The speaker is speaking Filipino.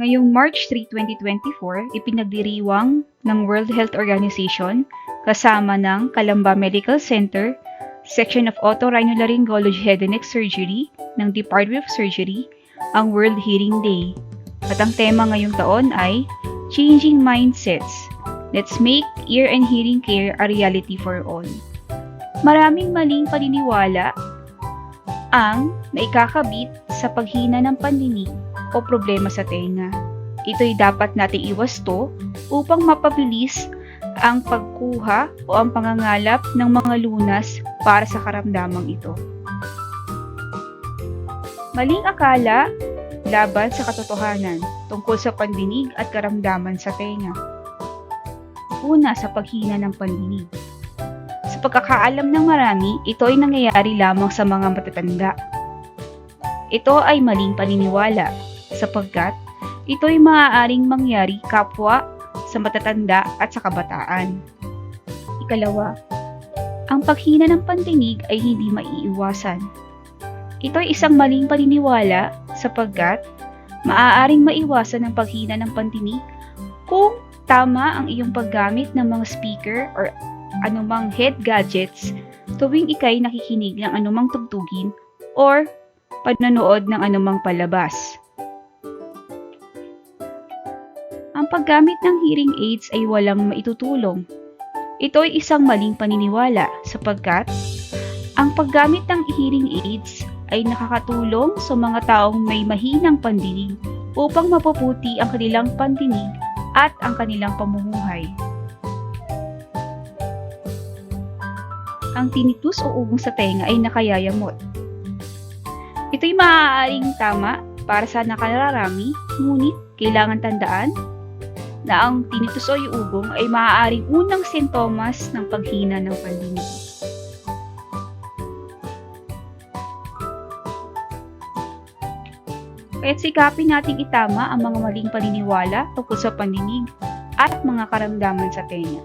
Ngayong March 3, 2024, ipinagdiriwang ng World Health Organization kasama ng Calamba Medical Center, Section of Otorhinolaryngology Head and Neck Surgery ng Department of Surgery, ang World Hearing Day. At ang tema ngayong taon ay Changing Mindsets. Let's make ear and hearing care a reality for all. Maraming maling paniniwala ang naikakabit sa paghina ng pandinig o problema sa tenga. Ito'y dapat nating iwasto upang mapabilis ang pagkuha o ang pangangalap ng mga lunas para sa karamdamang ito. Maling akala laban sa katotohanan tungkol sa pandinig at karamdaman sa tenga. Una, sa paghina ng pandinig. Sa pagkakaalam ng marami, ito ay nangyayari lamang sa mga matatanda. Ito ay maling paniniwala sapagkat ito ay maaaring mangyari kapwa sa matatanda at sa kabataan. Ikalawa, ang paghina ng pandinig ay hindi maiiwasan. Ito ay isang maling paniniwala sapagkat maaaring maiwasan ang paghina ng pandinig kung tama ang iyong paggamit ng mga speaker or anumang head gadgets tuwing ikay nakikinig ng anumang tugtugin or panonood ng anumang palabas. Ang paggamit ng hearing aids ay walang maitutulong. Ito ay isang maling paniniwala sapagkat ang paggamit ng hearing aids ay nakakatulong sa mga taong may mahinang pandinig upang mapabuti ang kanilang pandinig at ang kanilang pamumuhay. Ang tinnitus o ugong sa tenga ay nakayayamot. Ito'y maaaring tama para sa nakararami, ngunit kailangan tandaan na ang tinnitus o ugong ay maaaring unang sintomas ng paghina ng pandinig. Kaya't sikapin nating itama ang mga maling paniniwala tungkol sa pandinig at mga karamdaman sa tenga.